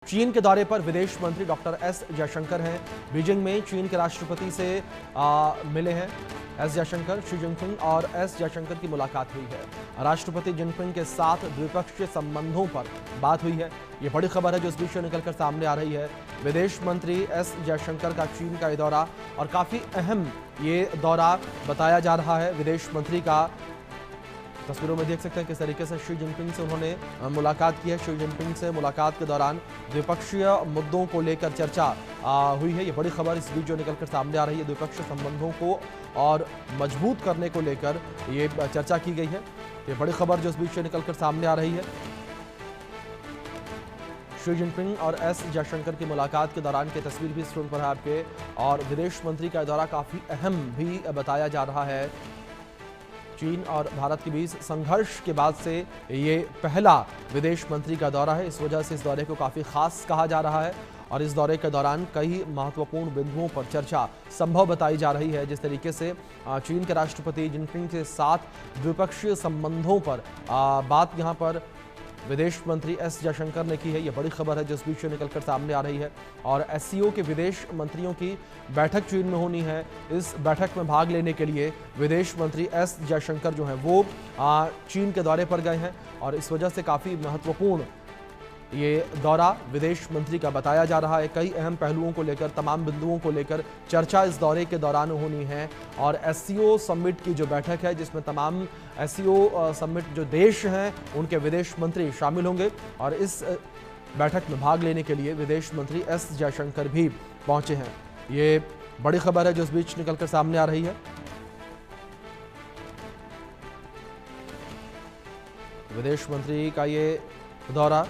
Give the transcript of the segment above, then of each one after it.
चीन के दौरे पर विदेश मंत्री डॉक्टर एस जयशंकर हैं। बीजिंग में चीन के राष्ट्रपति से मिले हैं एस जयशंकर। शी जिनपिंग और एस जयशंकर की मुलाकात हुई है। राष्ट्रपति जिनपिंग के साथ द्विपक्षीय संबंधों पर बात हुई है। ये बड़ी खबर है जो इस बीच से निकलकर सामने आ रही है। विदेश मंत्री एस जयशंकर का चीन का ये दौरा और काफी अहम ये दौरा बताया जा रहा है विदेश मंत्री का। तस्वीरों में देख सकते हैं किस तरीके से शी जिनपिंग से उन्होंने मुलाकात की है। शी जिनपिंग से मुलाकात के दौरान द्विपक्षीय मुद्दों को लेकर चर्चा हुई है। ये बड़ी खबर इस बीच जो निकलकर सामने आ रही है। द्विपक्षीय संबंधों को और मजबूत करने को लेकर ये चर्चा की गई है। ये बड़ी खबर जो इस बीच से निकलकर सामने आ रही है। शी जिनपिंग और एस जयशंकर की मुलाकात के दौरान की तस्वीर भी स्क्रीन पर है आपके। और विदेश मंत्री का दौरा काफी अहम भी बताया जा रहा है। चीन और भारत के बीच संघर्ष के बाद से ये पहला विदेश मंत्री का दौरा है। इस वजह से इस दौरे को काफ़ी खास कहा जा रहा है और इस दौरे के दौरान कई महत्वपूर्ण बिंदुओं पर चर्चा संभव बताई जा रही है। जिस तरीके से चीन के राष्ट्रपति जिनपिंग के साथ द्विपक्षीय संबंधों पर बात यहाँ पर विदेश मंत्री एस जयशंकर ने की है। ये बड़ी खबर है जो इस बीच से निकलकर सामने आ रही है। और एससीओ के विदेश मंत्रियों की बैठक चीन में होनी है। इस बैठक में भाग लेने के लिए विदेश मंत्री एस जयशंकर जो हैं वो चीन के दौरे पर गए हैं और इस वजह से काफ़ी महत्वपूर्ण ये दौरा विदेश मंत्री का बताया जा रहा है। कई अहम पहलुओं को लेकर, तमाम बिंदुओं को लेकर चर्चा इस दौरे के दौरान होनी है। और एससीओ समिट की जो बैठक है जिसमें तमाम एससीओ समिट जो देश हैं उनके विदेश मंत्री शामिल होंगे और इस बैठक में भाग लेने के लिए विदेश मंत्री एस जयशंकर भी पहुंचे हैं। ये बड़ी खबर है जो इस बीच निकलकर सामने आ रही है। विदेश मंत्री का ये दौरा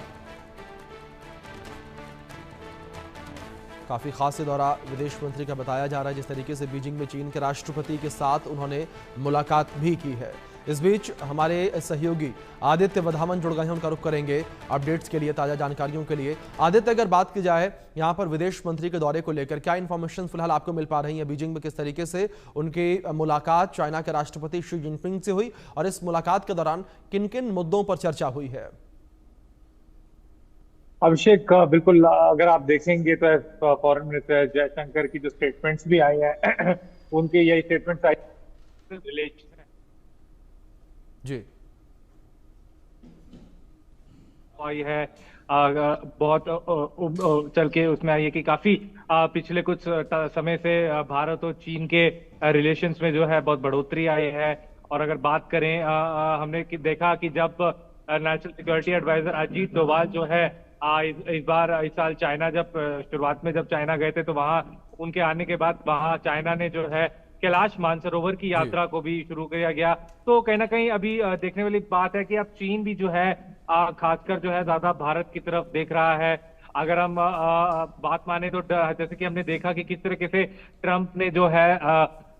काफ़ी खास दौरा विदेश मंत्री का बताया जा रहा है। जिस तरीके से बीजिंग में चीन के राष्ट्रपति के साथ उन्होंने मुलाकात भी की है। इस बीच हमारे सहयोगी आदित्य वधावन जुड़ गए हैं, उनका रुख करेंगे अपडेट्स के लिए, ताज़ा जानकारियों के लिए। आदित्य, अगर बात की जाए यहाँ पर विदेश मंत्री के दौरे को लेकर, क्या इन्फॉर्मेशन फिलहाल आपको मिल पा रही है? बीजिंग में किस तरीके से उनकी मुलाकात चाइना के राष्ट्रपति शी जिनपिंग से हुई और इस मुलाकात के दौरान किन किन मुद्दों पर चर्चा हुई है? अभिषेक, बिल्कुल अगर आप देखेंगे तो फॉरेन मिनिस्टर जयशंकर की जो स्टेटमेंट्स भी आई हैं उनके यही स्टेटमेंट्स आई रिलेशन जी आई है। बहुत चल के उसमें आई है कि काफी पिछले कुछ समय से भारत और चीन के रिलेशंस में जो है बहुत बढ़ोतरी आई है। और अगर बात करें, हमने देखा कि जब national security adviser Ajit Doval जो है इस साल चाइना जब शुरुआत में जब चाइना गए थे तो वहां उनके आने के बाद वहां चाइना ने जो है कैलाश मानसरोवर की यात्रा को भी शुरू किया गया। तो कहीं ना कहीं अभी देखने वाली बात है कि अब चीन भी जो है खासकर जो है ज्यादा भारत की तरफ देख रहा है। अगर हम बात माने तो जैसे कि हमने देखा कि किस तरीके से ट्रंप ने जो है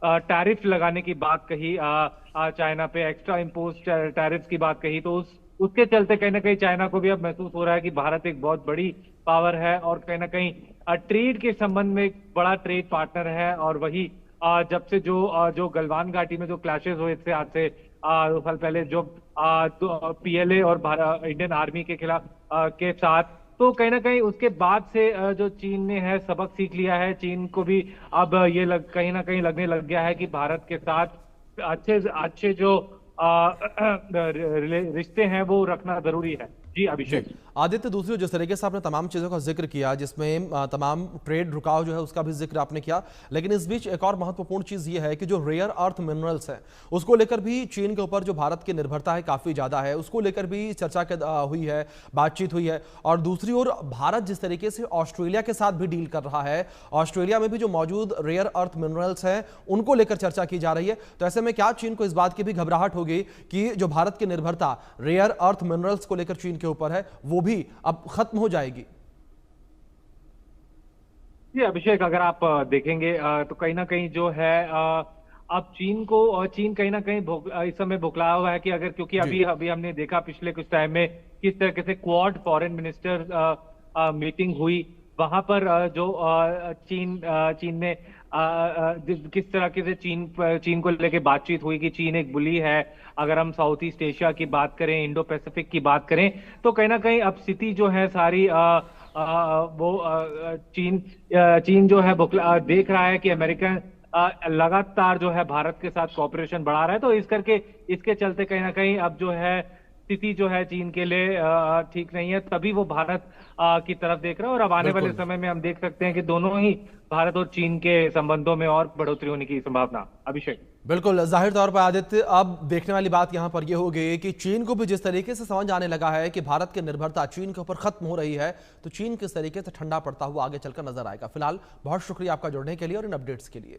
टैरिफ लगाने की बात कही, चाइना पे एक्स्ट्रा इम्पोज टैरिफ की बात कही, तो उसके चलते कहीं ना कहीं चाइना को भी अब महसूस हो रहा है कि भारत एक बहुत बड़ी पावर है और कहीं ना कहीं ट्रेड के संबंध में एक बड़ा ट्रेड पार्टनर है। और वही जब से जो गलवान घाटी में जो क्लैशेस हुए थे आज से 2 साल पहले, जो पीएलए और इंडियन आर्मी के खिलाफ के साथ, तो कहीं ना कहीं उसके बाद से जो चीन ने है सबक सीख लिया है। चीन को भी अब ये कहीं ना कहीं लगने लग गया है कि भारत के साथ अच्छे अच्छे जो रिश्ते हैं वो रखना जरूरी है। जी अभिषेक। आदित्य, दूसरी जिस तरीके से आपने तमाम चीज़ों का जिक्र किया, जिसमें तमाम ट्रेड रुकाव जो है उसका भी जिक्र आपने किया, लेकिन इस बीच एक और महत्वपूर्ण चीज़ ये है कि जो रेयर अर्थ मिनरल्स हैं उसको लेकर भी चीन के ऊपर जो भारत की निर्भरता है काफ़ी ज़्यादा है, उसको लेकर भी चर्चा हुई है, बातचीत हुई है। और दूसरी ओर भारत जिस तरीके से ऑस्ट्रेलिया के साथ भी डील कर रहा है, ऑस्ट्रेलिया में भी जो मौजूद रेयर अर्थ मिनरल्स हैं उनको लेकर चर्चा की जा रही है। तो ऐसे में क्या चीन को इस बात की भी घबराहट होगी कि जो भारत की निर्भरता रेयर अर्थ मिनरल्स को लेकर चीन के ऊपर है वो भी अब खत्म हो जाएगी? जी अभिषेक, अगर आप देखेंगे तो कहीं ना कहीं जो है अब चीन कहीं ना कहीं इस समय भुखलाया हुआ है कि अगर, क्योंकि अभी अभी हमने देखा पिछले कुछ टाइम में किस तरीके से क्वाड फॉरेन मिनिस्टर मीटिंग हुई, वहां पर जो चीन ने किस तरह के से चीन को लेके बातचीत हुई कि चीन एक बुली है। अगर हम साउथ ईस्ट एशिया की बात करें, इंडो पैसिफिक की बात करें, तो कहीं ना कहीं अब स्थिति जो है सारी चीन जो है देख रहा है कि अमेरिकन लगातार जो है भारत के साथ कॉपरेशन बढ़ा रहा है, तो इसके चलते कहीं ना कहीं अब जो है स्थिति जो है चीन के लिए ठीक नहीं है, तभी वो भारत की तरफ देख रहा है। और अब आने वाले बिल्कुल समय में हम देख सकते हैं कि दोनों ही भारत और चीन के संबंधों में और बढ़ोतरी होने की संभावना। अभिषेक। बिल्कुल, जाहिर तौर पर आदित्य, अब देखने वाली बात यहां पर यह हो गई कि चीन को भी जिस तरीके से समझ आने लगा है कि भारत की निर्भरता चीन के ऊपर खत्म हो रही है, तो चीन किस तरीके से ठंडा पड़ता हुआ आगे चलकर नजर आएगा। फिलहाल बहुत शुक्रिया आपका जुड़ने के लिए और इन अपडेट्स के लिए।